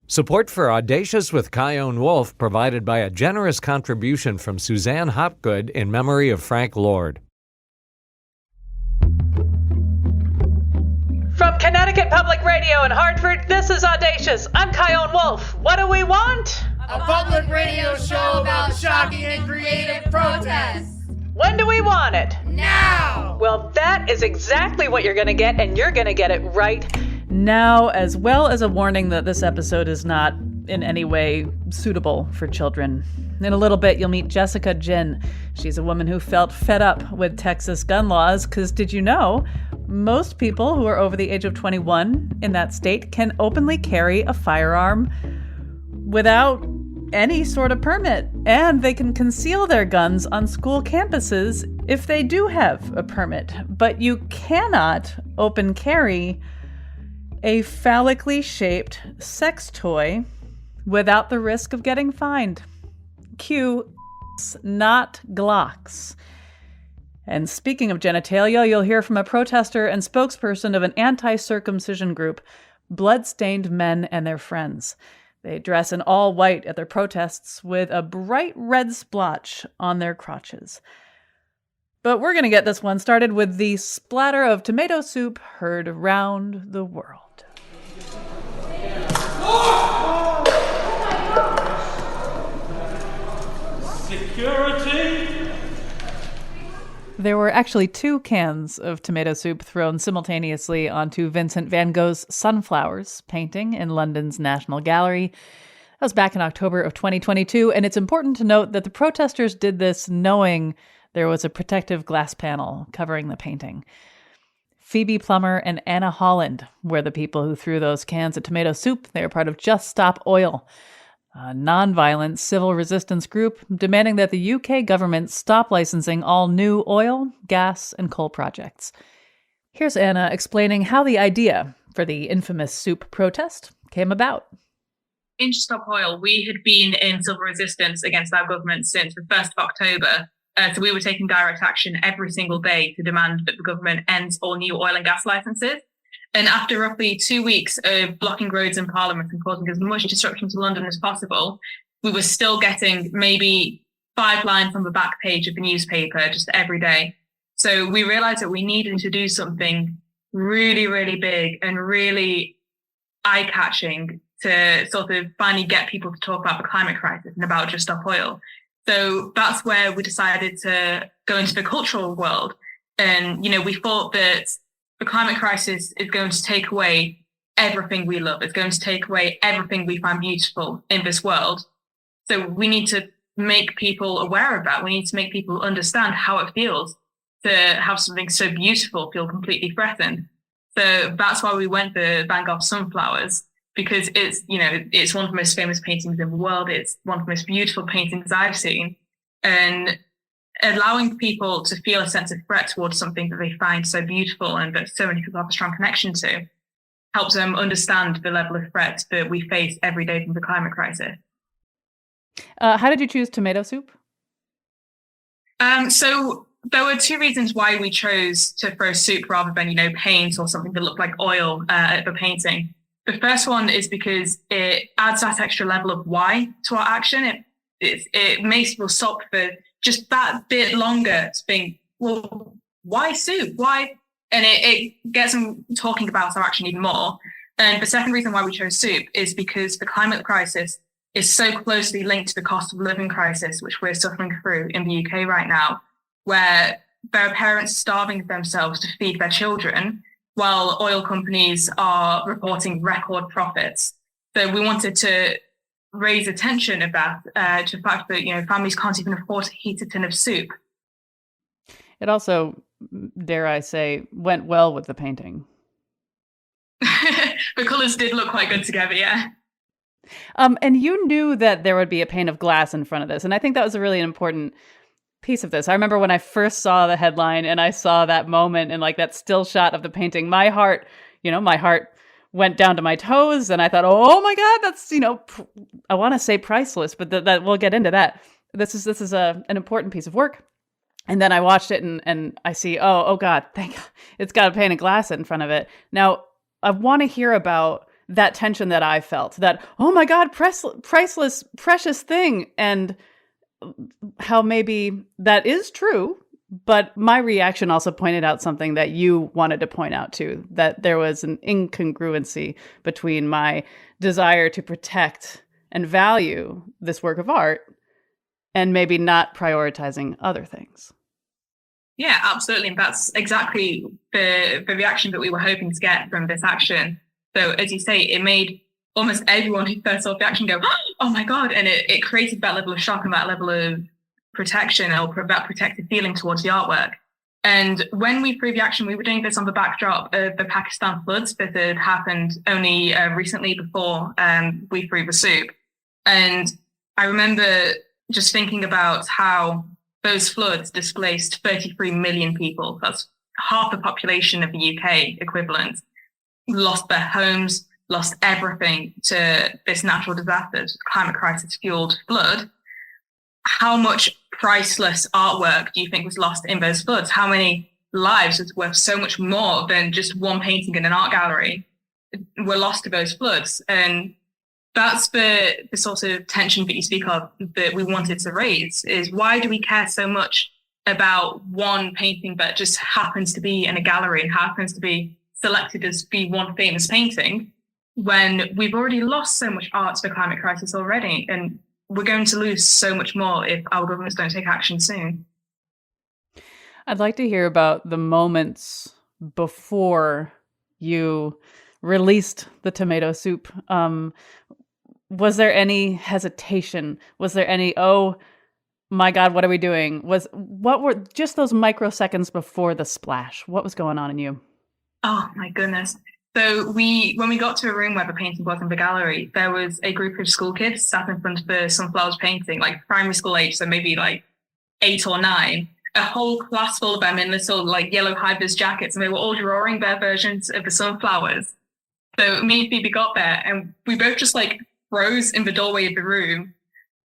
Support for Audacious with Chion Wolf provided by a generous contribution from Suzanne Hopgood in memory of Frank Lord. From Connecticut Public Radio in Hartford, this is Audacious. I'm Chion Wolf. What do we want? A public radio show about shocking and creative protests. When do we want it? Now! Well, that is exactly what you're going to get, and you're going to get it right now, as well as a warning that this episode is not in any way suitable for children. In a little bit, you'll meet Jessica Jin. She's a woman who felt fed up with Texas gun laws because, did you know, most people who are over the age of 21 in that state can openly carry a firearm without any sort of permit, and they can conceal their guns on school campuses if they do have a permit. But you cannot open carry a phallically shaped sex toy without the risk of getting fined. Cue not Glocks. And speaking of genitalia, you'll hear from a protester and spokesperson of an anti-circumcision group, Bloodstained Men and Their Friends. They dress in all white at their protests with a bright red splotch on their crotches. But we're going to get this one started with the splatter of tomato soup heard around the world. Security! There were actually 2 cans of tomato soup thrown simultaneously onto Vincent van Gogh's Sunflowers painting in London's National Gallery. That was back in October of 2022, and it's important to note that the protesters did this knowing there was a protective glass panel covering the painting. Phoebe Plummer and Anna Holland were the people who threw those cans of tomato soup. They were part of Just Stop Oil, a nonviolent civil resistance group demanding that the UK government stop licensing all new oil, gas, and coal projects. Here's Anna explaining how the idea for the infamous soup protest came about. In Just Stop Oil, we had been in civil resistance against our government since the 1st of October. So we were taking direct action every single day to demand that the government ends all new oil and gas licenses. And after roughly 2 weeks of blocking roads in Parliament and causing as much disruption to London as possible, we were still getting maybe 5 lines on the back page of the newspaper just every day. So we realized that we needed to do something really, really big and really eye-catching to sort of finally get people to talk about the climate crisis and about Just Stop Oil. So that's where we decided to go into the cultural world. And, we thought that the climate crisis is going to take away everything we love. It's going to take away everything we find beautiful in this world. So we need to make people aware of that. We need to make people understand how it feels to have something so beautiful feel completely threatened. So that's why we went for Van Gogh Sunflowers, because it's, it's one of the most famous paintings in the world. It's one of the most beautiful paintings I've seen. And allowing people to feel a sense of threat towards something that they find so beautiful and that so many people have a strong connection to helps them understand the level of threat that we face every day from the climate crisis. How did you choose tomato soup? So there were 2 reasons why we chose to throw soup rather than, paint or something that looked like oil at the painting. The first one is because it adds that extra level of why to our action. It makes people stop for just that bit longer to think, well, why soup? Why? And it gets them talking about our action even more. And the second reason why we chose soup is because the climate crisis is so closely linked to the cost of living crisis, which we're suffering through in the UK right now, where there are parents starving themselves to feed their children, while oil companies are reporting record profits. So we wanted to raise attention of that, to the fact that, families can't even afford to heat a tin of soup. It also, dare I say, went well with the painting. The colours did look quite good together, yeah. And you knew that there would be a pane of glass in front of this. And I think that was a really important piece of this. I remember when I first saw the headline and I saw that moment and that still shot of the painting, my heart went down to my toes and I thought, oh my God, that's, I want to say priceless, but that we'll get into that. This is an important piece of work. And then I watched it and I see, oh God, thank God, it's got a pane of glass in front of it. Now, I want to hear about that tension that I felt, that, oh my God, priceless, precious thing. And how maybe that is true, but my reaction also pointed out something that you wanted to point out too, that there was an incongruency between my desire to protect and value this work of art and maybe not prioritizing other things. Yeah, absolutely. And that's exactly the reaction that we were hoping to get from this action. So as you say, it made almost everyone who first saw the action go, oh my God. And it created that level of shock and that level of protection or that protective feeling towards the artwork. And when we threw the action, we were doing this on the backdrop of the Pakistan floods that had happened only recently before we threw the soup. And I remember just thinking about how those floods displaced 33 million people. That's half the population of the UK equivalent. Lost their homes, lost everything to this natural disaster, climate crisis fueled flood. How much priceless artwork do you think was lost in those floods? How many lives was worth so much more than just one painting in an art gallery were lost to those floods? And that's the sort of tension that you speak of that we wanted to raise, is why do we care so much about one painting that just happens to be in a gallery and happens to be selected as the one famous painting, when we've already lost so much art to the climate crisis already, and we're going to lose so much more if our governments don't take action soon. I'd like to hear about the moments before you released the tomato soup. Was there any hesitation? Was there any, oh my God, what are we doing? What were just those microseconds before the splash? What was going on in you? Oh my goodness. So when we got to a room where the painting was in the gallery, there was a group of school kids sat in front of the sunflowers painting, like primary school age, so maybe like 8 or 9, a whole class full of them in little like yellow high-vis jackets, and they were all drawing their versions of the sunflowers. So me and Phoebe got there, and we both just like froze in the doorway of the room,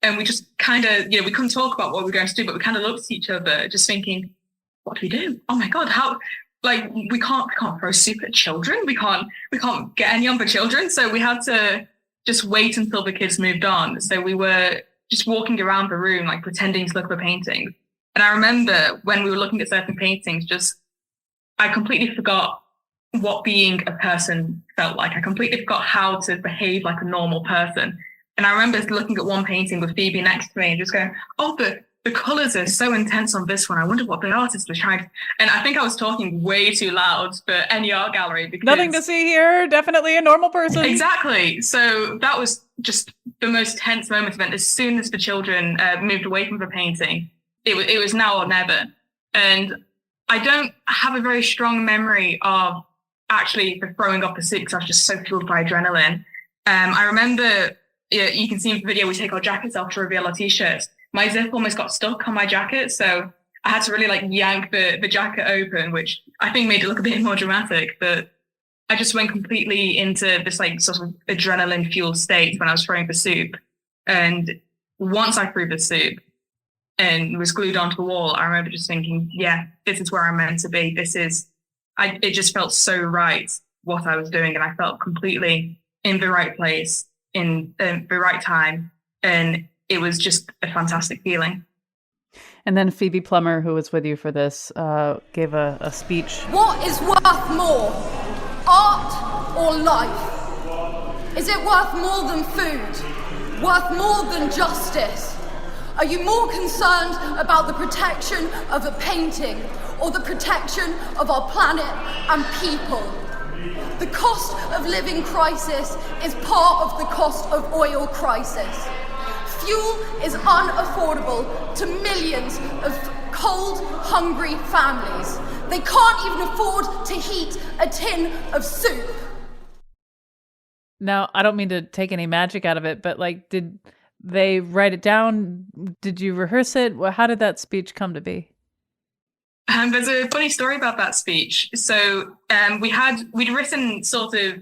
and we just kind of, we couldn't talk about what we were going to do, but we kind of looked at each other, just thinking, what do we do? Oh my God, how? Like, we can't throw soup at children. We can't get any on the children. So we had to just wait until the kids moved on. So we were just walking around the room, like pretending to look at the paintings. And I remember when we were looking at certain paintings, I completely forgot what being a person felt like. I completely forgot how to behave like a normal person. And I remember looking at one painting with Phoebe next to me and just going, oh, the colours are so intense on this one. I wonder what the artist was trying to... And I think I was talking way too loud for any art gallery. Because nothing to see here. Definitely a normal person. Exactly. So that was just the most tense moment of it. As soon as the children moved away from the painting, it was now or never. And I don't have a very strong memory of actually throwing off the soup because I was just so fueled by adrenaline. I remember, you can see in the video, we take our jackets off to reveal our t-shirts. My zip almost got stuck on my jacket, so I had to really like yank the jacket open, which I think made it look a bit more dramatic. But I just went completely into this like sort of adrenaline fueled state when I was throwing the soup. And once I threw the soup and was glued onto the wall, I remember just thinking, yeah, this is where I'm meant to be. It just felt so right what I was doing, and I felt completely in the right place in the right time, and it was just a fantastic feeling. And then Phoebe Plummer, who was with you for this, gave a speech. What is worth more, art or life? Is it worth more than food? Worth more than justice? Are you more concerned about the protection of a painting or the protection of our planet and people? The cost of living crisis is part of the cost of oil crisis. Fuel is unaffordable to millions of cold, hungry families. They can't even afford to heat a tin of soup. Now, I don't mean to take any magic out of it, but like, did they write it down? Did you rehearse it? How did that speech come to be? There's a funny story about that speech. So we'd written sort of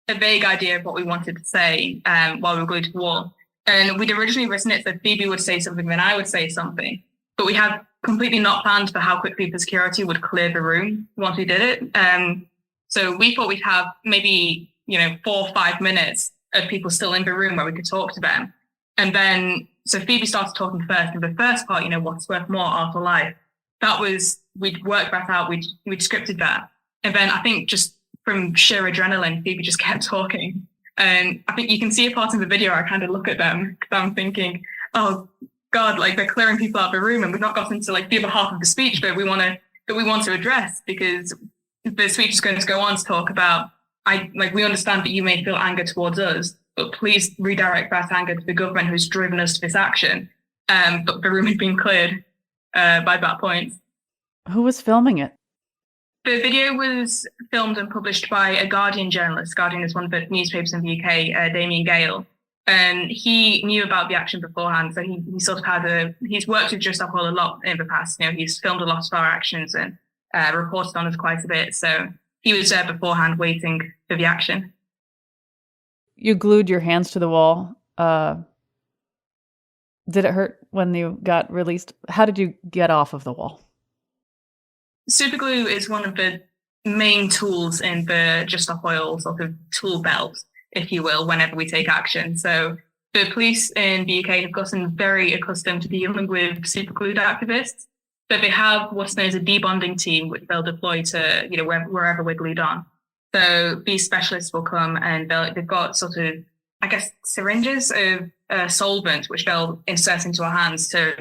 a vague idea of what we wanted to say while we were glued to the wall. And we'd originally written it so Phoebe would say something, then I would say something. But we had completely not planned for how quickly the security would clear the room once we did it. So we thought we'd have maybe, 4 or 5 minutes of people still in the room where we could talk to them. And then, so Phoebe started talking first. And the first part, what's worth more, art or life? That was, we'd worked that out, we'd scripted that. And then I think just from sheer adrenaline, Phoebe just kept talking. And I think you can see a part in the video, I kind of look at them because I'm thinking, oh God, like they're clearing people out of the room and we've not gotten to like the other half of the speech that we want to address, because the speech is going to go on to talk about, we understand that you may feel anger towards us, but please redirect that anger to the government who's driven us to this action. But the room had been cleared by that point. Who was filming it? The video was filmed and published by a Guardian journalist. Guardian is one of the newspapers in the UK, Damien Gale. And he knew about the action beforehand. So he sort of he's worked with Just Stop Oil a lot in the past. He's filmed a lot of our actions and reported on us quite a bit. So he was there beforehand waiting for the action. You glued your hands to the wall. Did it hurt when you got released? How did you get off of the wall? Superglue is one of the main tools in the Just Stop Oil sort of tool belt, if you will, whenever we take action. So the police in the UK have gotten very accustomed to dealing with superglued activists. So they have what's known as a debonding team, which they'll deploy to, wherever we're glued on. So these specialists will come and they've got sort of, I guess, syringes of solvent, which they'll insert into our hands to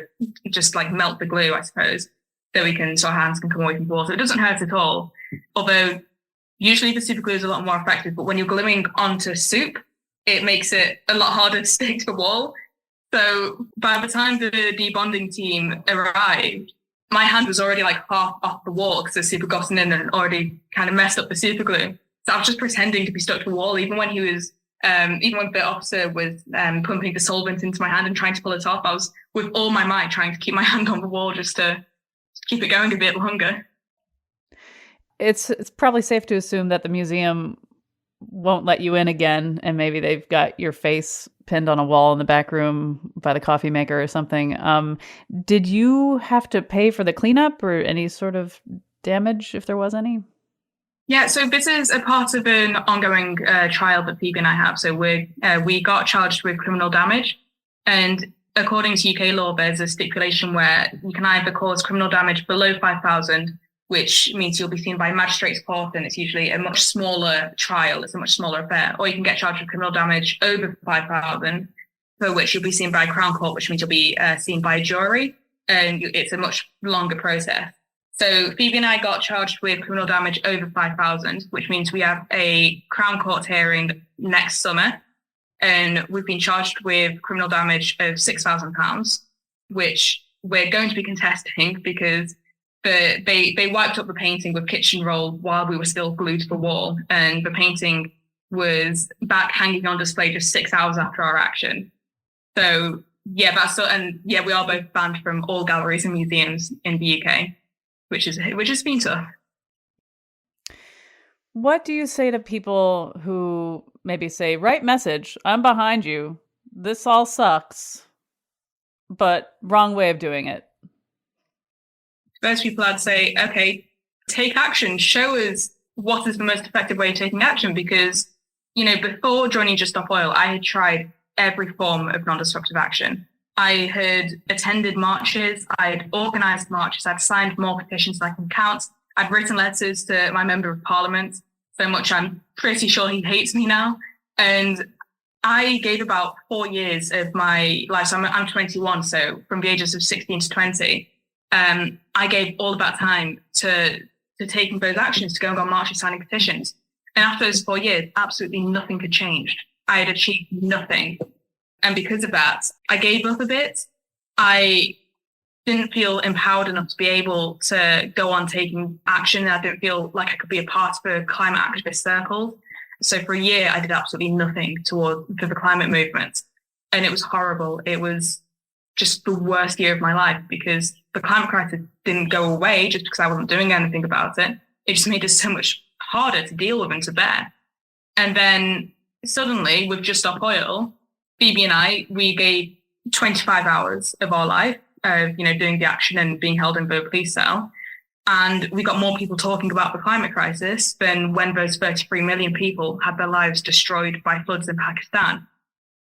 just like melt the glue, I suppose, so our hands can come away from the wall. So it doesn't hurt at all. Although usually the super glue is a lot more effective, but when you're gluing onto soup, it makes it a lot harder to stick to the wall. So by the time the debonding team arrived, my hand was already like half off the wall because the super gotten in and already kind of messed up the super glue. So I was just pretending to be stuck to the wall, even when the officer was pumping the solvent into my hand and trying to pull it off. I was with all my might trying to keep my hand on the wall just to keep it going a bit longer. It's probably safe to assume that the museum won't let you in again, and maybe they've got your face pinned on a wall in the back room by the coffee maker or something. Did you have to pay for the cleanup or any sort of damage, if there was any? Yeah, so this is a part of an ongoing trial that Phoebe and I have. So we got charged with criminal damage, and according to UK law, there's a stipulation where you can either cause criminal damage below 5,000, which means you'll be seen by a magistrate's court, and it's usually a much smaller trial. It's a much smaller affair. Or you can get charged with criminal damage over 5,000, for which you'll be seen by a Crown Court, which means you'll be seen by a jury, and it's a much longer process. So Phoebe and I got charged with criminal damage over 5,000, which means we have a Crown Court hearing next summer. And we've been charged with criminal damage of £6,000, which we're going to be contesting because they wiped up the painting with kitchen roll while we were still glued to the wall. And the painting was back hanging on display just 6 hours after our action. So we are both banned from all galleries and museums in the UK, which has been tough. What do you say to people who maybe say, right message, I'm behind you, this all sucks, but wrong way of doing it? Those people, I'd say, okay, take action. Show us what is the most effective way of taking action. Because, before joining Just Stop Oil, I had tried every form of non-destructive action. I had attended marches, I'd organised marches, I'd signed more petitions than I can count. I'd written letters to my member of parliament, so much I'm pretty sure he hates me now. And I gave about 4 years of my life. So I'm 21, so from the ages of 16 to 20, I gave all of that time to taking those actions, to going on marches, signing petitions. And after those 4 years, absolutely nothing had changed. I had achieved nothing. And because of that, I gave up a bit. I didn't feel empowered enough to be able to go on taking action. I didn't feel like I could be a part of a climate activist circle. So for a year, I did absolutely nothing for the climate movement. And it was horrible. It was just the worst year of my life because the climate crisis didn't go away just because I wasn't doing anything about it. It just made it so much harder to deal with and to bear. And then suddenly, with Just Stop Oil, Phoebe and I, we gave 25 hours of our life of, doing the action and being held in the police cell. And we got more people talking about the climate crisis than when those 33 million people had their lives destroyed by floods in Pakistan.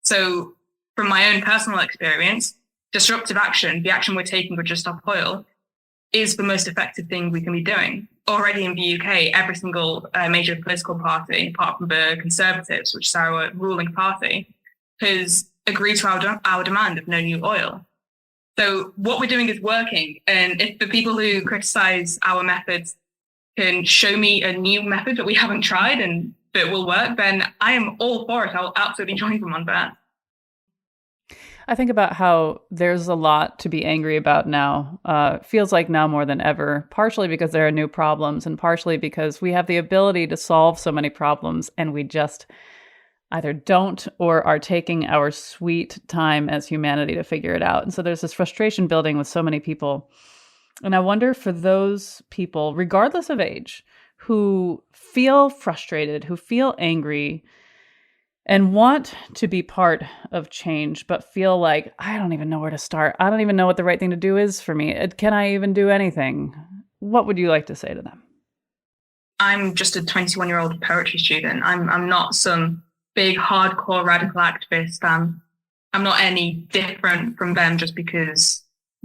So from my own personal experience, disruptive action, the action we're taking with Just Stop Oil, is the most effective thing we can be doing. Already in the UK, every single major political party, apart from the Conservatives, which is our ruling party, has agreed to our demand of no new oil. So what we're doing is working. And if the people who criticize our methods can show me a new method that we haven't tried and that will work, then I am all for it. I'll absolutely join them on that. I think about how there's a lot to be angry about now. Feels like now more than ever, partially because there are new problems and partially because we have the ability to solve so many problems and we just either don't or are taking our sweet time as humanity to figure it out. And so there's this frustration building with so many people. And I wonder for those people, regardless of age, who feel frustrated, who feel angry, and want to be part of change, but feel like, I don't even know where to start. I don't even know what the right thing to do is for me. Can I even do anything? What would you like to say to them? I'm just a 21-year-old poetry student. I'm not some big, hardcore radical activist. I'm not any different from them just because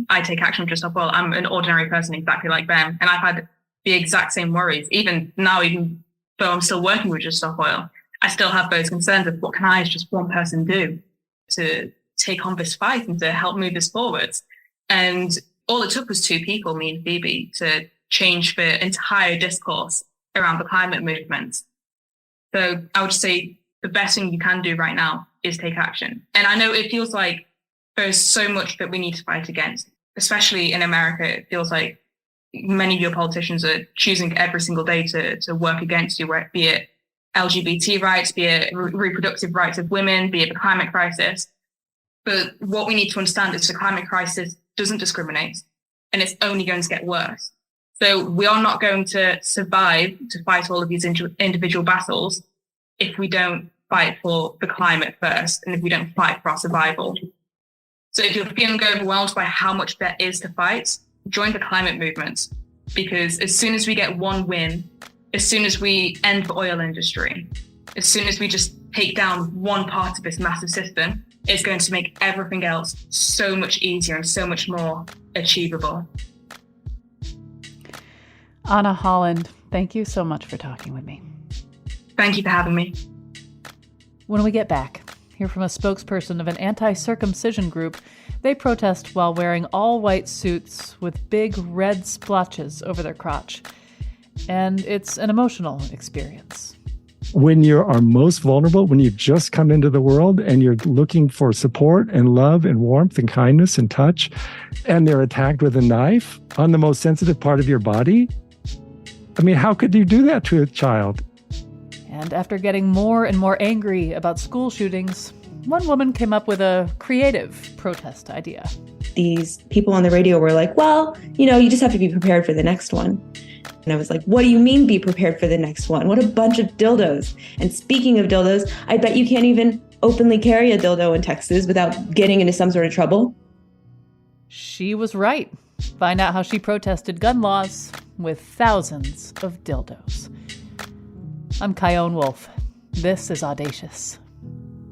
I take action with Just Stop Oil. I'm an ordinary person exactly like them. And I've had the exact same worries. Even now, even though I'm still working with Just Stop Oil, I still have those concerns of what can I as just one person do to take on this fight and to help move this forwards. And all it took was two people, me and Phoebe, to change the entire discourse around the climate movement. So I would say the best thing you can do right now is take action. And I know it feels like there's so much that we need to fight against, especially in America. It feels like many of your politicians are choosing every single day to work against you, be it LGBT rights, be it reproductive rights of women, be it the climate crisis. But what we need to understand is the climate crisis doesn't discriminate and it's only going to get worse. So we are not going to survive to fight all of these individual battles if we don't fight for the climate first and if we don't fight for our survival. So if you're feeling overwhelmed by how much there is to fight, join the climate movement, because as soon as we get one win, as soon as we end the oil industry, as soon as we just take down one part of this massive system, it's going to make everything else so much easier and so much more achievable. Anna Holland, thank you so much for talking with me. Thank you for having me. When we get back, hear from a spokesperson of an anti-circumcision group. They protest while wearing all-white suits with big red splotches over their crotch. And it's an emotional experience. When you are most vulnerable, when you've just come into the world and you're looking for support and love and warmth and kindness and touch, and they're attacked with a knife on the most sensitive part of your body, I mean, how could you do that to a child? And after getting more and more angry about school shootings, one woman came up with a creative protest idea. These people on the radio were like, well, you just have to be prepared for the next one. And I was like, what do you mean be prepared for the next one? What a bunch of dildos. And speaking of dildos, I bet you can't even openly carry a dildo in Texas without getting into some sort of trouble. She was right. Find out how she protested gun laws with thousands of dildos. I'm Kyone Wolf. This is Audacious.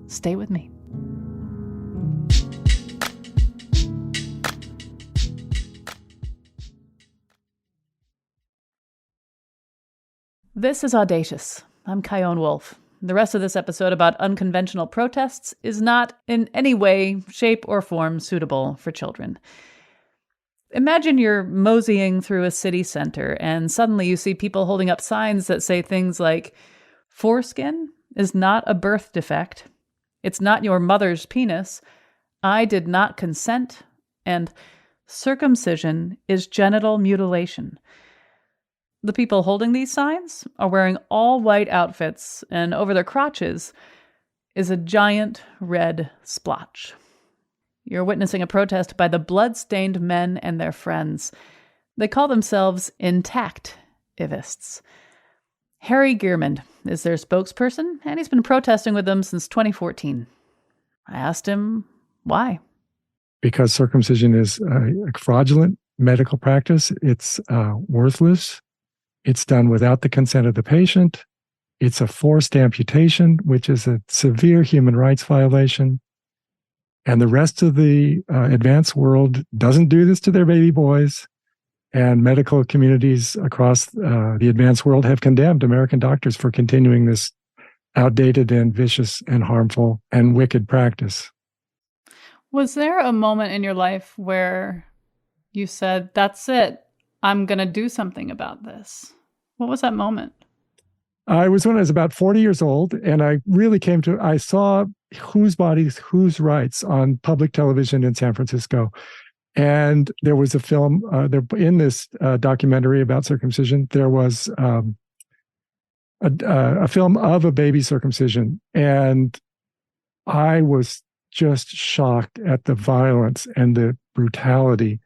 Stay with me. This is Audacious. I'm Kyone Wolf. The rest of this episode about unconventional protests is not in any way, shape, or form suitable for children. Imagine you're moseying through a city center and suddenly you see people holding up signs that say things like, foreskin is not a birth defect. It's not your mother's penis. I did not consent. And circumcision is genital mutilation. The people holding these signs are wearing all white outfits, and over their crotches is a giant red splotch. You're witnessing a protest by the blood-stained men and their friends. They call themselves intactivists. Harry Gearman is their spokesperson, and he's been protesting with them since 2014. I asked him why. Because circumcision is a fraudulent medical practice. It's worthless. It's done without the consent of the patient. It's a forced amputation, which is a severe human rights violation. And the rest of the advanced world doesn't do this to their baby boys. And medical communities across the advanced world have condemned American doctors for continuing this outdated and vicious and harmful and wicked practice. Was there a moment in your life where you said, that's it, I'm going to do something about this? What was that moment? I was when I was about 40 years old, and I really I saw Whose Bodies, Whose Rights on public television in San Francisco. And there was a film in this documentary about circumcision. There was a film of a baby circumcision. And I was just shocked at the violence and the brutality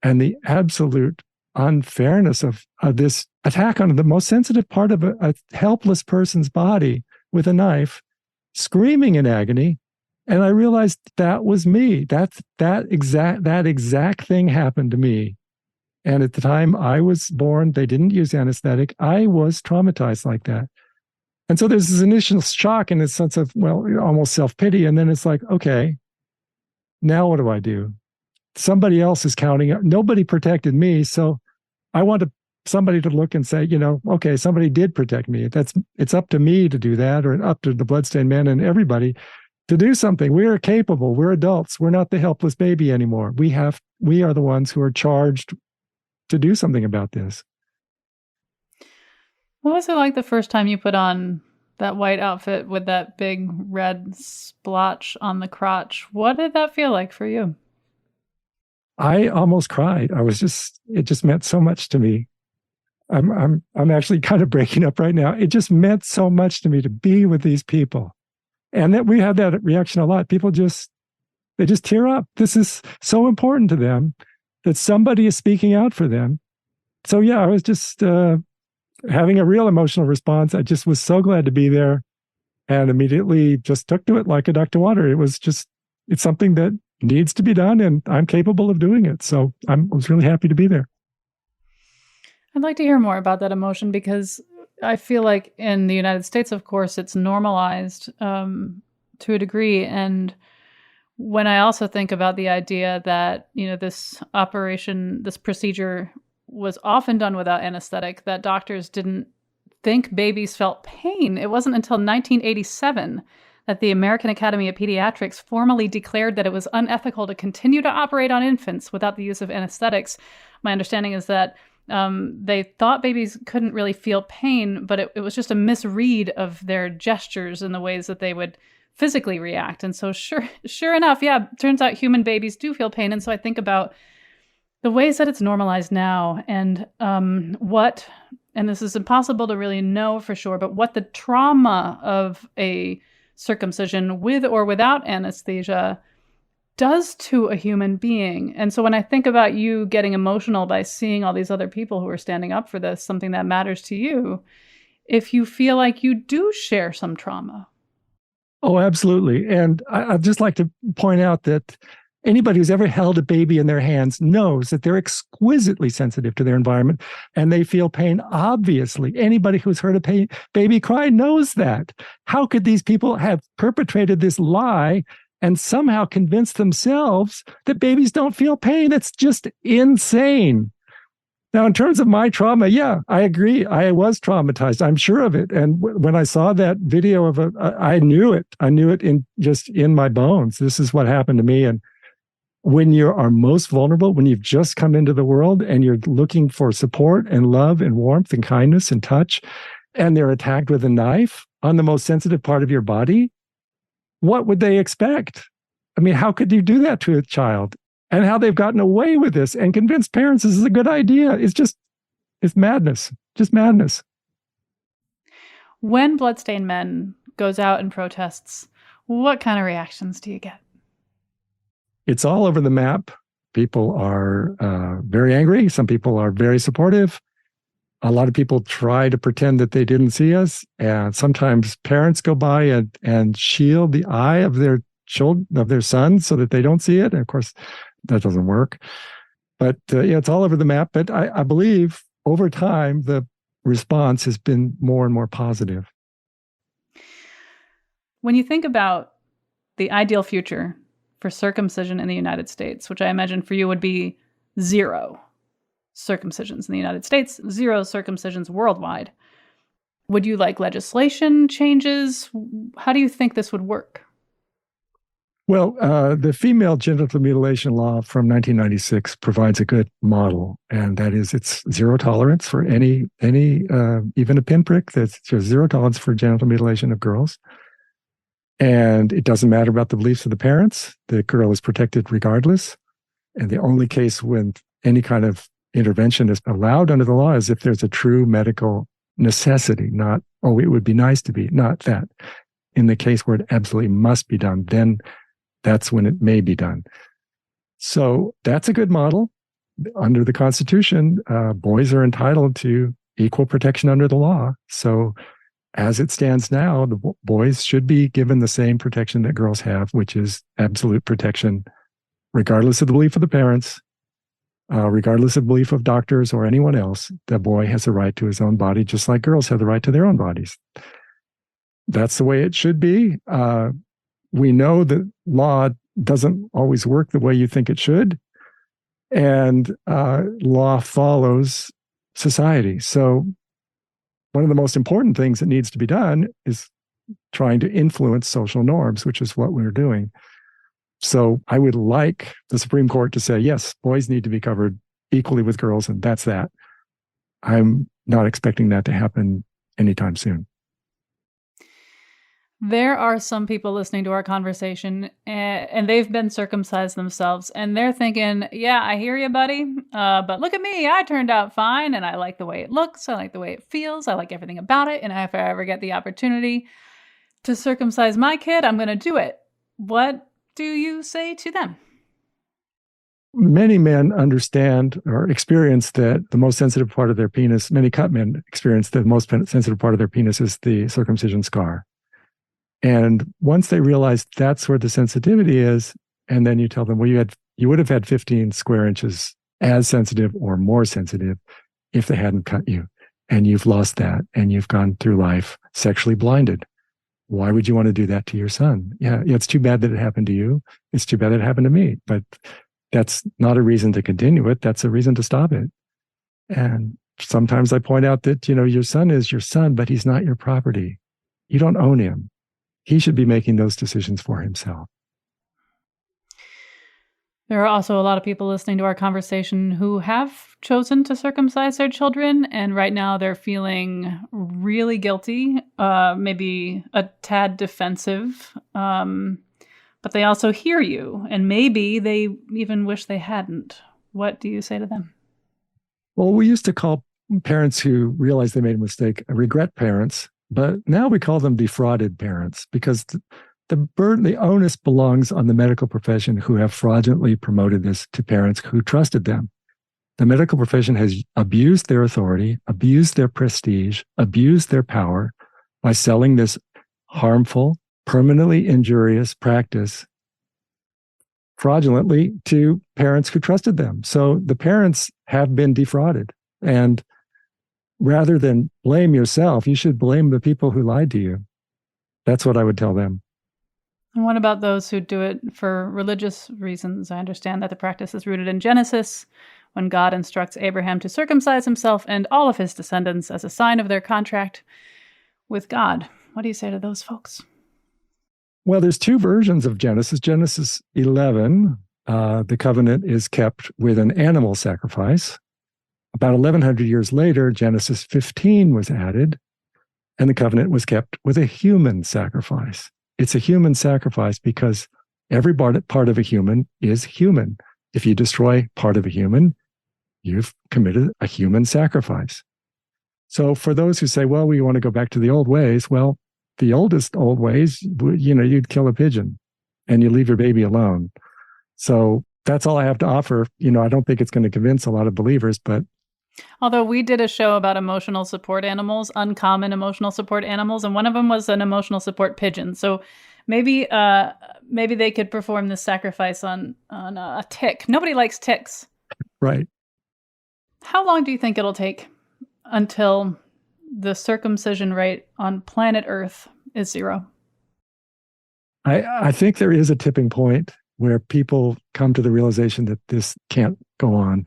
and the absolute unfairness of this attack on the most sensitive part of a helpless person's body with a knife, screaming in agony. And I realized that was me. That exact thing happened to me. And at the time I was born, they didn't use anesthetic. I was traumatized like that. And so there's this initial shock and this sense of, well, almost self-pity. And then it's like, okay, now what do I do? Somebody else is counting up. Nobody protected me. So I want somebody to look and say, okay, somebody did protect me. It's up to me to do that, or up to the bloodstained men and everybody to do something. We are capable. We're adults. We're not the helpless baby anymore. We are the ones who are charged to do something about this. What was it like the first time you put on that white outfit with that big red splotch on the crotch? What did that feel like for you? I almost cried. It just meant so much to me. I'm actually kind of breaking up right now. It just meant so much to me to be with these people. And that we had that reaction a lot. People they just tear up. This is so important to them that somebody is speaking out for them. So yeah, I was just having a real emotional response. I just was so glad to be there and immediately just took to it like a duck to water. It's something that needs to be done, and I'm capable of doing it. So I was really happy to be there. I'd like to hear more about that emotion, because I feel like in the United States, of course, it's normalized to a degree. And when I also think about the idea that, this procedure was often done without anesthetic, that doctors didn't think babies felt pain. It wasn't until 1987 that the American Academy of Pediatrics formally declared that it was unethical to continue to operate on infants without the use of anesthetics. My understanding is that they thought babies couldn't really feel pain, but it was just a misread of their gestures and the ways that they would physically react. And so sure enough, yeah, turns out human babies do feel pain. And so I think about the ways that it's normalized now, and and this is impossible to really know for sure, but what the trauma of a circumcision with or without anesthesia does to a human being. And so when I think about you getting emotional by seeing all these other people who are standing up for this, something that matters to you, if you feel like you do share some trauma. Oh, absolutely. And I'd just like to point out that anybody who's ever held a baby in their hands knows that they're exquisitely sensitive to their environment and they feel pain. Obviously, anybody who's heard a baby cry knows that. How could these people have perpetrated this lie and somehow convinced themselves that babies don't feel pain? It's just insane. Now, in terms of my trauma, yeah, I agree. I was traumatized. I'm sure of it. And when I saw that video I knew it. I knew it in my bones. This is what happened to me. And when you are most vulnerable, when you've just come into the world and you're looking for support and love and warmth and kindness and touch, and they're attacked with a knife on the most sensitive part of your body, what would they expect? I mean, how could you do that to a child? And how they've gotten away with this and convinced parents this is a good idea. It's madness, just madness. When Bloodstained Men goes out and protests, what kind of reactions do you get? It's all over the map. People are very angry. Some people are very supportive. A lot of people try to pretend that they didn't see us. And sometimes parents go by and shield the eye of their children, of their sons, so that they don't see it. And of course, that doesn't work. But it's all over the map. But I believe over time, the response has been more and more positive. When you think about the ideal future for circumcision in the United States, which I imagine for you would be 0 circumcisions in the United States, 0 circumcisions worldwide, would you like legislation changes? How do you think this would work? Well, the female genital mutilation law from 1996 provides a good model, and that is it's 0 tolerance for any even a pinprick. That's just 0 tolerance for genital mutilation of girls. And it doesn't matter about the beliefs of the parents. The girl is protected regardless. And the only case when any kind of intervention is allowed under the law is if there's a true medical necessity, not, oh, it would be nice to be, not that. In the case where it absolutely must be done, then that's when it may be done. So that's a good model. Under the Constitution, boys are entitled to equal protection under the law. So as it stands now, the boys should be given the same protection that girls have, which is absolute protection, regardless of the belief of the parents, regardless of belief of doctors or anyone else. The boy has a right to his own body, just like girls have the right to their own bodies. That's the way it should be. We know that law doesn't always work the way you think it should, and law follows society. So one of the most important things that needs to be done is trying to influence social norms, which is what we're doing. So I would like the Supreme Court to say, yes, boys need to be covered equally with girls, and that's that. I'm not expecting that to happen anytime soon. There are some people listening to our conversation and they've been circumcised themselves and they're thinking, yeah, I hear you, buddy. But look at me. I turned out fine and I like the way it looks. I like the way it feels. I like everything about it. And if I ever get the opportunity to circumcise my kid, I'm going to do it. What do you say to them? Many men understand or experience that the most sensitive part of their penis, many cut men experience the most sensitive part of their penis is the circumcision scar. And once they realize that's where the sensitivity is, and then you tell them, well, you would have had 15 square inches as sensitive or more sensitive if they hadn't cut you. And you've lost that, and you've gone through life sexually blinded. Why would you want to do that to your son? Yeah, it's too bad that it happened to you. It's too bad it happened to me. But that's not a reason to continue it. That's a reason to stop it. And sometimes I point out that, your son is your son, but he's not your property. You don't own him. He should be making those decisions for himself. There are also a lot of people listening to our conversation who have chosen to circumcise their children, and right now they're feeling really guilty, maybe a tad defensive, but they also hear you, and maybe they even wish they hadn't. What do you say to them? Well, we used to call parents who realize they made a mistake regret parents. But now we call them defrauded parents because the burden, the onus belongs on the medical profession who have fraudulently promoted this to parents who trusted them. The medical profession has abused their authority, abused their prestige, abused their power by selling this harmful, permanently injurious practice fraudulently to parents who trusted them. So the parents have been defrauded. And rather than blame yourself, you should blame the people who lied to you. That's what I would tell them. And what about those who do it for religious reasons? I understand that the practice is rooted in Genesis, when God instructs Abraham to circumcise himself and all of his descendants as a sign of their contract with God. What do you say to those folks? Well, there's 2 versions of Genesis. Genesis 11, the covenant is kept with an animal sacrifice. About 1,100 years later, Genesis 15 was added, and the covenant was kept with a human sacrifice. It's a human sacrifice because every part of a human is human. If you destroy part of a human, you've committed a human sacrifice. So for those who say, well, we want to go back to the old ways, well, the oldest old ways, you'd kill a pigeon and you leave your baby alone. So that's all I have to offer. I don't think it's going to convince a lot of believers, but although we did a show about emotional support animals, uncommon emotional support animals, and one of them was an emotional support pigeon. So maybe they could perform this sacrifice on a tick. Nobody likes ticks. Right. How long do you think it'll take until the circumcision rate on planet Earth is 0? I think there is a tipping point where people come to the realization that this can't go on.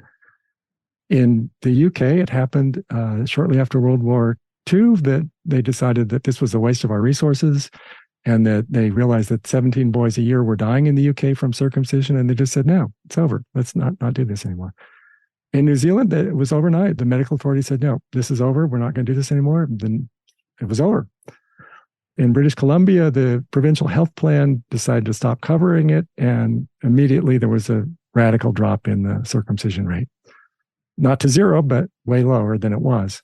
In the UK, it happened shortly after World War II that they decided that this was a waste of our resources, and that they realized that 17 boys a year were dying in the UK from circumcision, and they just said, no, it's over. Let's not do this anymore. In New Zealand, it was overnight. The medical authority said, no, this is over. We're not going to do this anymore. Then it was over. In British Columbia, the provincial health plan decided to stop covering it, and immediately there was a radical drop in the circumcision rate. Not to 0, but way lower than it was.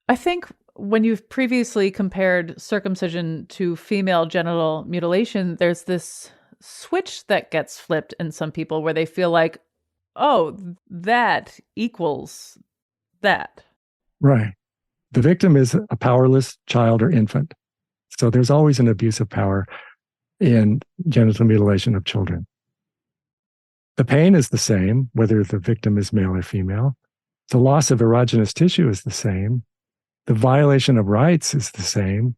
I think when you've previously compared circumcision to female genital mutilation, there's this switch that gets flipped in some people where they feel like, oh, that equals that. Right. The victim is a powerless child or infant. So there's always an abuse of power in genital mutilation of children. The pain is the same, whether the victim is male or female. The loss of erogenous tissue is the same. The violation of rights is the same.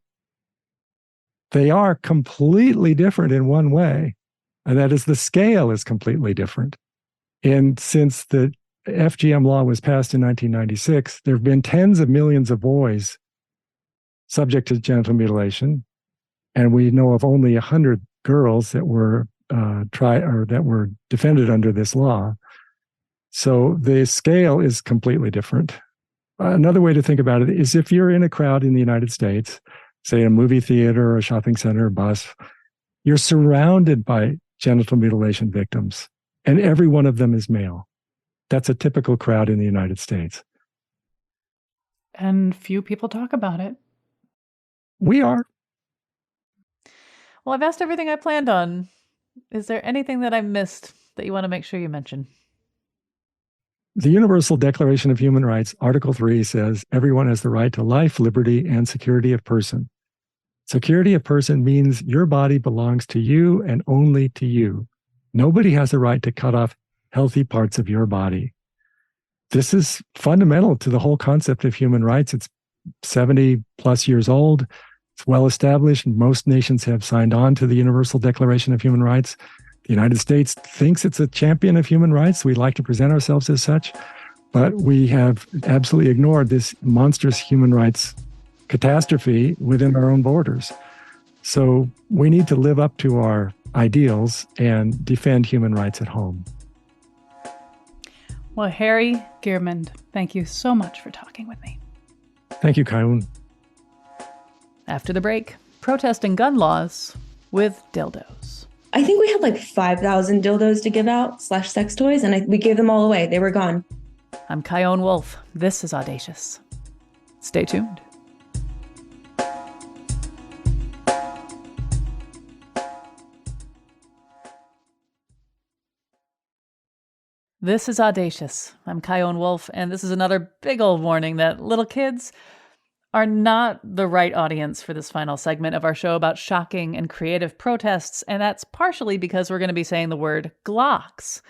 They are completely different in one way, and that is the scale is completely different. And since the FGM law was passed in 1996, there have been tens of millions of boys subject to genital mutilation, and we know of only 100 girls that were that were defended under this law. So the scale is completely different. Another way to think about it is if you're in a crowd in the United States, say a movie theater or a shopping center or bus, you're surrounded by genital mutilation victims, and every one of them is male. That's a typical crowd in the United States. And few people talk about it. We are. Well, I've asked everything I planned on. Is there anything that I missed that you want to make sure you mention? The Universal Declaration of Human Rights, Article 3 says, everyone has the right to life, liberty, and security of person. Security of person means your body belongs to you and only to you. Nobody has a right to cut off healthy parts of your body. This is fundamental to the whole concept of human rights. It's 70 plus years old. It's well established. Most nations have signed on to the Universal Declaration of Human Rights. The United States thinks it's a champion of human rights. We like to present ourselves as such, but we have absolutely ignored this monstrous human rights catastrophe within our own borders. So we need to live up to our ideals and defend human rights at home. Well, Harry Gearmond, thank you so much for talking with me. Thank you, Kaiun. After the break, protesting gun laws with dildos. I think we had like 5,000 dildos to give out / sex toys, and we gave them all away. They were gone. I'm Chion Wolf. This is Audacious. Stay tuned. This is Audacious. I'm Chion Wolf, and this is another big old warning that little kids are not the right audience for this final segment of our show about shocking and creative protests, and that's partially because we're going to be saying the word glocks,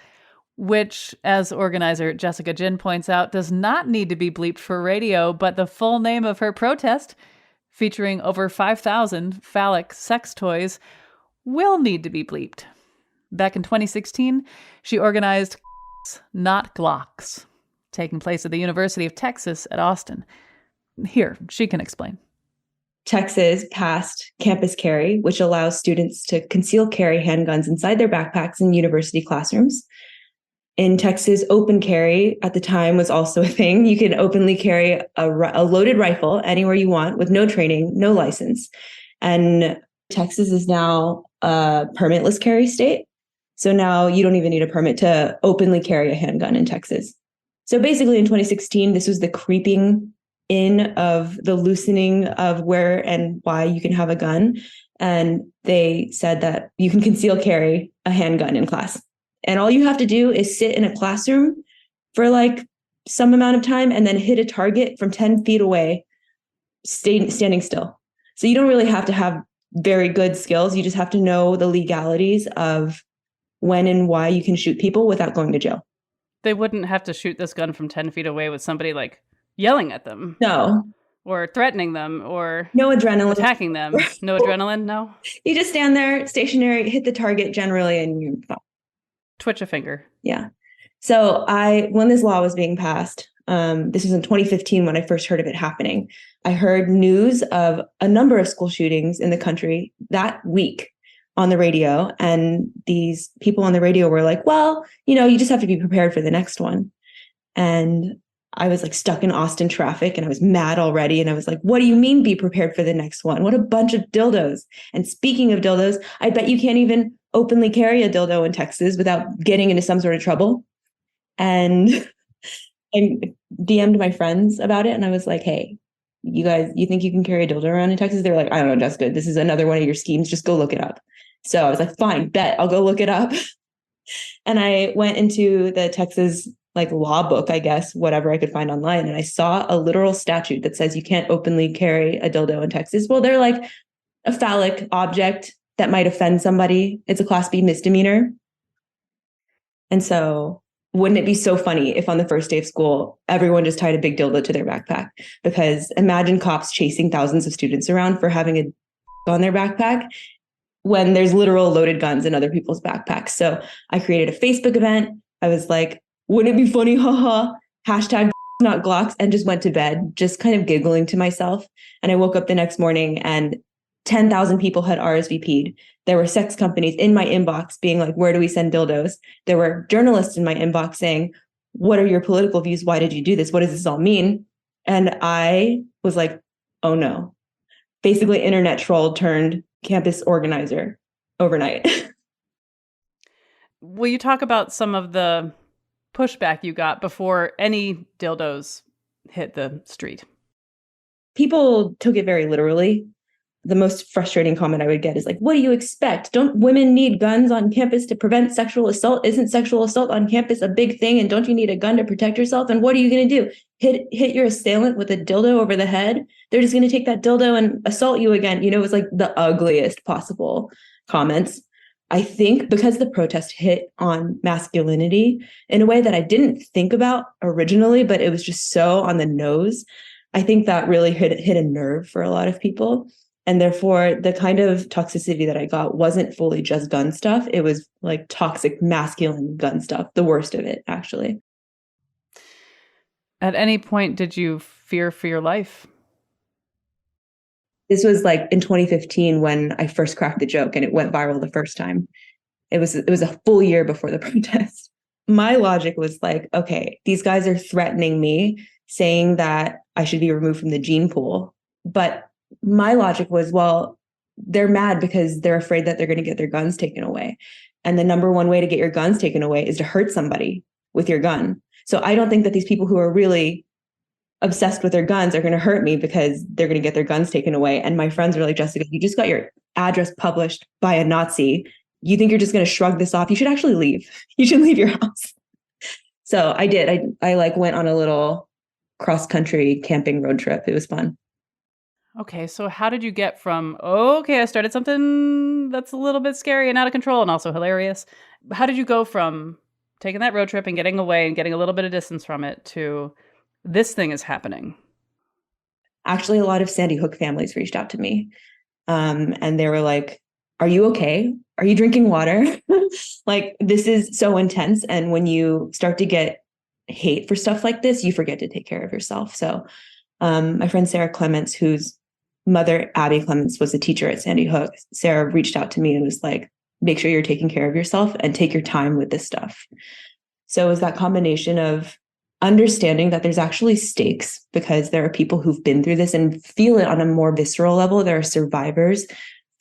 which, as organizer Jessica Jin points out, does not need to be bleeped for radio, but the full name of her protest, featuring over 5,000 phallic sex toys, will need to be bleeped. Back in 2016, she organized Not Glocks, taking place at the University of Texas at Austin. Here, she can explain. Texas passed campus carry, which allows students to conceal carry handguns inside their backpacks in university classrooms. In Texas, open carry at the time was also a thing. You can openly carry a loaded rifle anywhere you want with no training, no license. And Texas is now a permitless carry state. So now you don't even need a permit to openly carry a handgun in Texas. So basically in 2016, this was the creeping in of the loosening of where and why you can have a gun. And they said that you can conceal carry a handgun in class. And all you have to do is sit in a classroom for like some amount of time and then hit a target from 10 feet away, standing still. So you don't really have to have very good skills. You just have to know the legalities of when and why you can shoot people without going to jail. They wouldn't have to shoot this gun from 10 feet away with somebody like yelling at them. No. Or threatening them or no adrenaline. Attacking them. No adrenaline, no? You just stand there, stationary, hit the target generally, and you're fine. Twitch a finger. Yeah. So when this law was being passed, this was in 2015 when I first heard of it happening. I heard news of a number of school shootings in the country that week on the radio. And these people on the radio were like, well, you just have to be prepared for the next one. And I was like stuck in Austin traffic and I was mad already. And I was like, what do you mean be prepared for the next one? What a bunch of dildos. And speaking of dildos, I bet you can't even openly carry a dildo in Texas without getting into some sort of trouble. And I DM'd my friends about it. And I was like, hey, you guys, you think you can carry a dildo around in Texas? They were like, I don't know, Jessica, this is another one of your schemes. Just go look it up. So I was like, fine, bet, I'll go look it up. And I went into the Texas law book, I guess, whatever I could find online. And I saw a literal statute that says you can't openly carry a dildo in Texas. Well, they're like a phallic object that might offend somebody. It's a Class B misdemeanor. And so wouldn't it be so funny if on the first day of school, everyone just tied a big dildo to their backpack? Because imagine cops chasing thousands of students around for having a on their backpack when there's literal loaded guns in other people's backpacks. So I created a Facebook event. I was like, wouldn't it be funny? Haha. Hashtag not Glocks, and just went to bed, just kind of giggling to myself. And I woke up the next morning and 10,000 people had RSVP'd. There were sex companies in my inbox being like, where do we send dildos? There were journalists in my inbox saying, what are your political views? Why did you do this? What does this all mean? And I was like, oh no. Basically, internet troll turned campus organizer overnight. Will you talk about some of the pushback you got before any dildos hit the street? People took it very literally. The most frustrating comment I would get is like, what do you expect? Don't women need guns on campus to prevent sexual assault? Isn't sexual assault on campus a big thing? And don't you need a gun to protect yourself? And what are you going to do? Hit your assailant with a dildo over the head? They're just going to take that dildo and assault you again. It was like the ugliest possible comments. I think because the protest hit on masculinity in a way that I didn't think about originally, but it was just so on the nose. I think that really hit a nerve for a lot of people. And therefore, the kind of toxicity that I got wasn't fully just gun stuff. It was like toxic masculine gun stuff, the worst of it, actually. At any point, did you fear for your life? This was like in 2015 when I first cracked the joke and it went viral the first time. It was a full year before the protest. My logic was like, okay, these guys are threatening me, saying that I should be removed from the gene pool. But my logic was, well, they're mad because they're afraid that they're going to get their guns taken away. And the number one way to get your guns taken away is to hurt somebody with your gun. So I don't think that these people who are really obsessed with their guns are going to hurt me because they're going to get their guns taken away. And my friends were like, Jessica, you just got your address published by a Nazi. You think you're just going to shrug this off? You should actually leave. You should leave your house. So I did. I went on a little cross-country camping road trip. It was fun. Okay, so how did you get from, I started something that's a little bit scary and out of control and also hilarious. How did you go from taking that road trip and getting away and getting a little bit of distance from it to this thing is happening? Actually, a lot of Sandy Hook families reached out to me. And they were like, are you okay? Are you drinking water? Like, this is so intense. And when you start to get hate for stuff like this, you forget to take care of yourself. So my friend Sarah Clements, whose mother, Abby Clements, was a teacher at Sandy Hook, Sarah reached out to me and was like, make sure you're taking care of yourself and take your time with this stuff. So it was that combination of understanding that there's actually stakes because there are people who've been through this and feel it on a more visceral level. There are survivors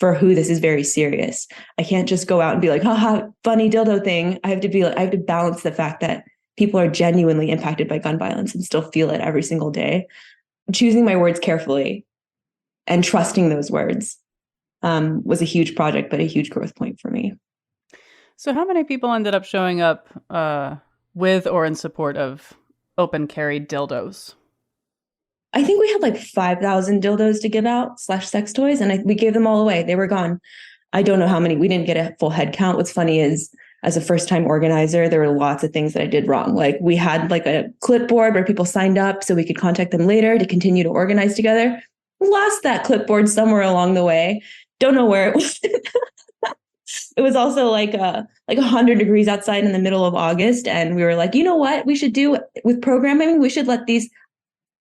for who this is very serious. I can't just go out and be like, haha, funny dildo thing. I have to balance the fact that people are genuinely impacted by gun violence and still feel it every single day. Choosing my words carefully and trusting those words was a huge project, but a huge growth point for me. So how many people ended up showing up with or in support of open carry dildos? I think we had like 5,000 dildos to give out / sex toys, and we gave them all away. They were gone. I don't know how many. We didn't get a full head count. What's funny is as a first-time organizer, there were lots of things that I did wrong. Like we had like a clipboard where people signed up so we could contact them later to continue to organize together. Lost that clipboard somewhere along the way. Don't know where it was. It was also like 100 degrees outside in the middle of August. And we were like, you know what we should do with programming? We should let these,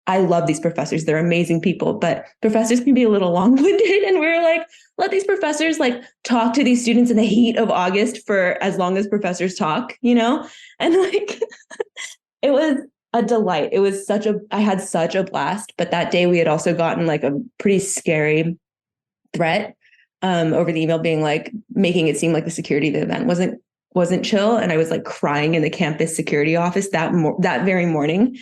I love these professors. They're amazing people, but professors can be a little long-winded. And we were like, let these professors like talk to these students in the heat of August for as long as professors talk, you know? And like, it was a delight. It was I had such a blast. But that day we had also gotten like a pretty scary threat over the email, being like, making it seem like the security of the event wasn't chill. And I was like crying in the campus security office that very morning.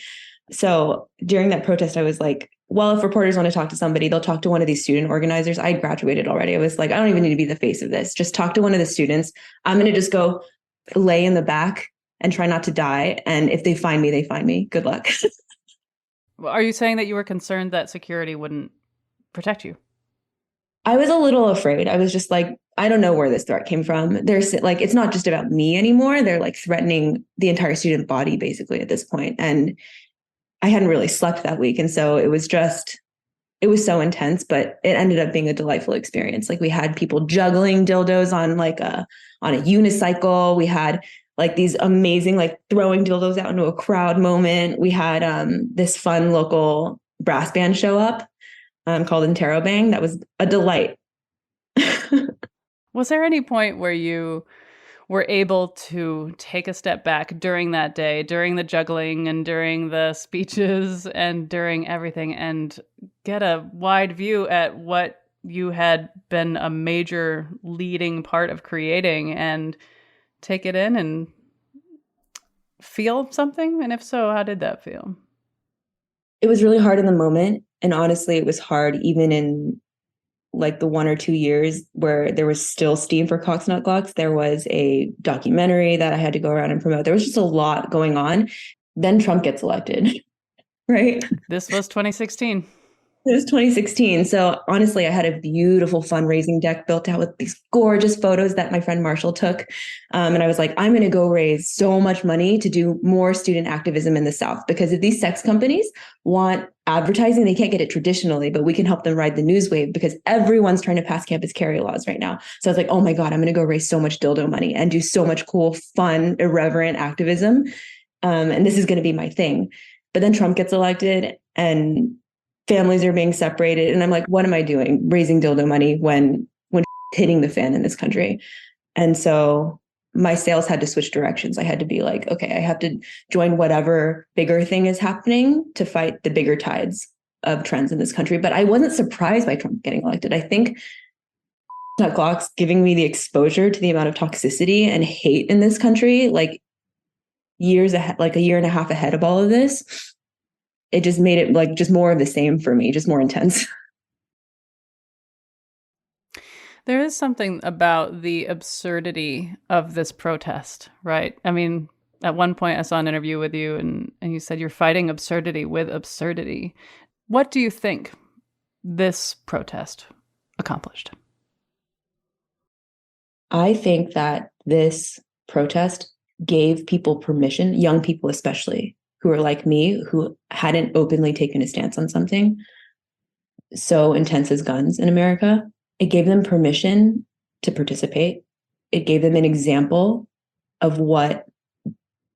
So during that protest, I was like, well, if reporters want to talk to somebody, they'll talk to one of these student organizers. I had graduated already. I was like, I don't even need to be the face of this. Just talk to one of the students. I'm going to just go lay in the back and try not to die. And if they find me, they find me. Good luck. Are you saying that you were concerned that security wouldn't protect you? I was a little afraid. I was just like, I don't know where this threat came from. There's like, it's not just about me anymore. They're like threatening the entire student body basically at this point. And I hadn't really slept that week. And so it was so intense, but it ended up being a delightful experience. Like we had people juggling dildos on a unicycle. We had like these amazing, like throwing dildos out into a crowd moment. We had this fun local brass band show up called Interrobang. That was a delight. Was there any point where you were able to take a step back during that day, during the juggling and during the speeches and during everything, and get a wide view at what you had been a major leading part of creating and take it in and feel something? And if so, how did that feel? It was really hard in the moment. And honestly, it was hard even in like the 1 or 2 years where there was still steam for Cox Nut Glocks. There was a documentary that I had to go around and promote. There was just a lot going on. Then Trump gets elected, right? This was 2016. It was 2016. So honestly, I had a beautiful fundraising deck built out with these gorgeous photos that my friend Marshall took. And I was like, I'm going to go raise so much money to do more student activism in the South, because if these sex companies want advertising, they can't get it traditionally, but we can help them ride the news wave because everyone's trying to pass campus carry laws right now. So I was like, oh my God, I'm going to go raise so much dildo money and do so much cool, fun, irreverent activism. And this is going to be my thing. But then Trump gets elected and families are being separated. And I'm like, what am I doing? Raising dildo money when hitting the fan in this country. And so my sales had to switch directions. I had to be like, okay, I have to join whatever bigger thing is happening to fight the bigger tides of trends in this country. But I wasn't surprised by Trump getting elected. I think Nut Glocks giving me the exposure to the amount of toxicity and hate in this country, like years ahead, like a year and a half ahead of all of this, it just made it like just more of the same for me, just more intense. There is something about the absurdity of this protest, right? I mean, at one point I saw an interview with you and you said you're fighting absurdity with absurdity. What do you think this protest accomplished? I think that this protest gave people permission, young people especially, who are like me, who hadn't openly taken a stance on something so intense as guns in America. It gave them permission to participate. It gave them an example of what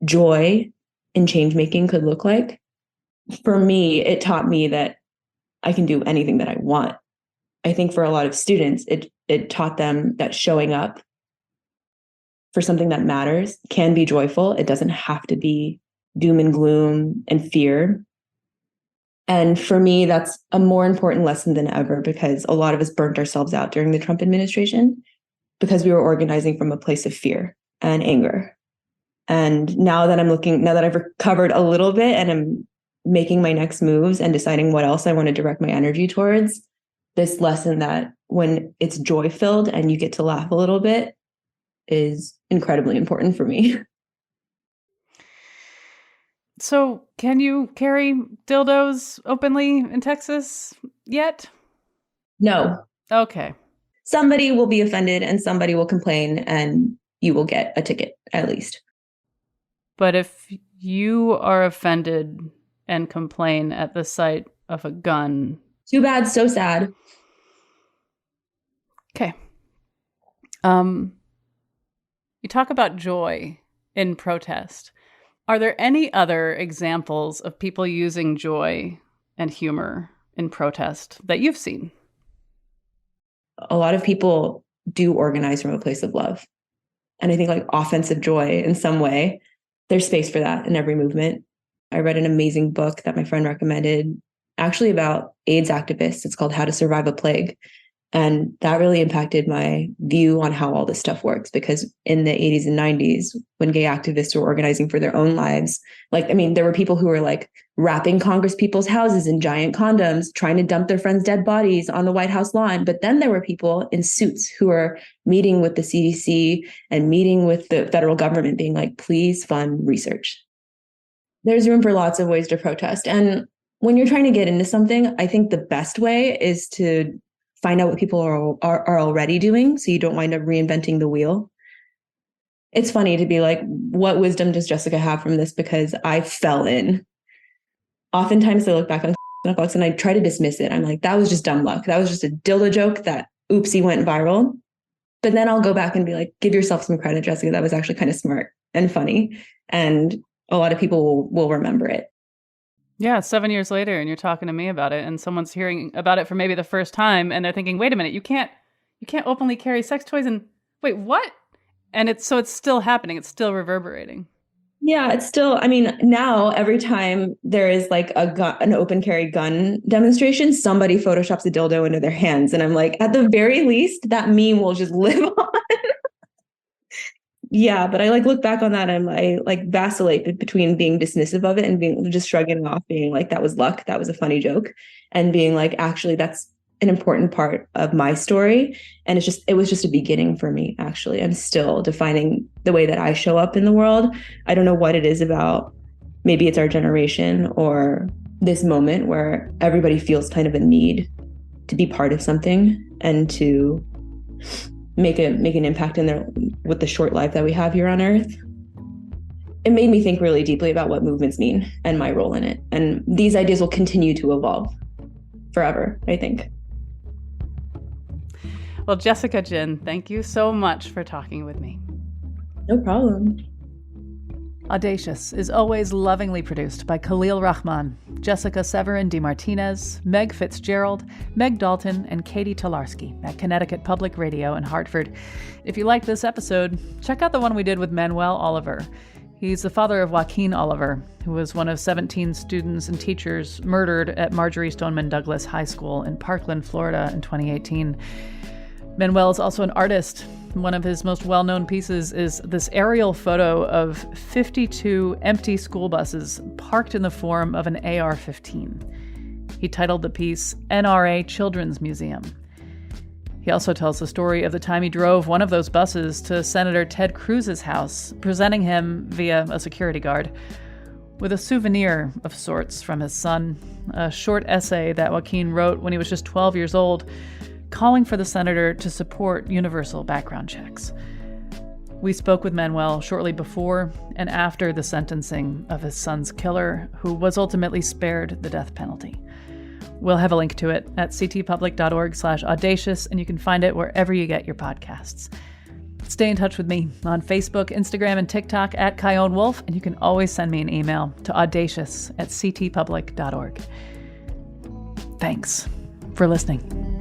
joy in change making could look like. For me, it taught me that I can do anything that I want. I think for a lot of students, it taught them that showing up for something that matters can be joyful. It doesn't have to be doom and gloom and fear. And for me, that's a more important lesson than ever, because a lot of us burnt ourselves out during the Trump administration because we were organizing from a place of fear and anger. And now that I've recovered a little bit and I'm making my next moves and deciding what else I want to direct my energy towards, this lesson that when it's joy-filled and you get to laugh a little bit is incredibly important for me. So can you carry dildos openly in Texas yet? No. Okay. Somebody will be offended and somebody will complain, and you will get a ticket at least. But if you are offended and complain at the sight of a gun... Too bad, so sad. Okay. You talk about joy in protest. Are there any other examples of people using joy and humor in protest that you've seen? A lot of people do organize from a place of love. And I think like offensive joy in some way, there's space for that in every movement. I read an amazing book that my friend recommended, actually about AIDS activists. It's called How to Survive a Plague. And that really impacted my view on how all this stuff works, because in the 80s and 90s, when gay activists were organizing for their own lives, there were people who were like wrapping Congress people's houses in giant condoms, trying to dump their friends' dead bodies on the White House lawn. But then there were people in suits who were meeting with the CDC and meeting with the federal government being like, please fund research. There's room for lots of ways to protest. And when you're trying to get into something, I think the best way is to find out what people are already doing, so you don't wind up reinventing the wheel. It's funny to be like, what wisdom does Jessica have from this? Because I fell in. Oftentimes I look back on Netflix and I try to dismiss it. I'm like, that was just dumb luck. That was just a dildo joke that oopsie went viral. But then I'll go back and be like, give yourself some credit, Jessica. That was actually kind of smart and funny. And a lot of people will remember it. Yeah, 7 years later, and you're talking to me about it, and someone's hearing about it for maybe the first time, and they're thinking, "Wait a minute, you can't openly carry sex toys." And wait, what? And it's still happening. It's still reverberating. Yeah, it's still. I mean, now every time there is like an open carry gun demonstration, somebody photoshops a dildo into their hands, and I'm like, at the very least, that meme will just live on. Yeah, but I like look back on that and I like vacillate between being dismissive of it and being just shrugging it off, being like, that was luck, that was a funny joke, and being like, actually, that's an important part of my story. And it was just a beginning for me, actually. I'm still defining the way that I show up in the world. I don't know what it is about, maybe it's our generation or this moment where everybody feels kind of a need to be part of something and to make an impact with the short life that we have here on Earth. It made me think really deeply about what movements mean and my role in it. And these ideas will continue to evolve forever, I think. Well, Jessica Jin, thank you so much for talking with me. No problem. Audacious is always lovingly produced by Khalil Rahman, Jessica Severin DeMartinez, Meg Fitzgerald, Meg Dalton, and Katie Tolarski at Connecticut Public Radio in Hartford. If you liked this episode, check out the one we did with Manuel Oliver. He's the father of Joaquin Oliver, who was one of 17 students and teachers murdered at Marjorie Stoneman Douglas High School in Parkland, Florida in 2018. Manuel is also an artist. One of his most well-known pieces is this aerial photo of 52 empty school buses parked in the form of an AR-15. He titled the piece NRA Children's Museum. He also tells the story of the time he drove one of those buses to Senator Ted Cruz's house, presenting him, via a security guard, with a souvenir of sorts from his son, a short essay that Joaquin wrote when he was just 12 years old, calling for the senator to support universal background checks. We spoke with Manuel shortly before and after the sentencing of his son's killer, who was ultimately spared the death penalty. We'll have a link to it at ctpublic.org/audacious, and you can find it wherever you get your podcasts. Stay in touch with me on Facebook, Instagram, and TikTok at Kyone Wolf, and you can always send me an email to audacious@ctpublic.org. Thanks for listening.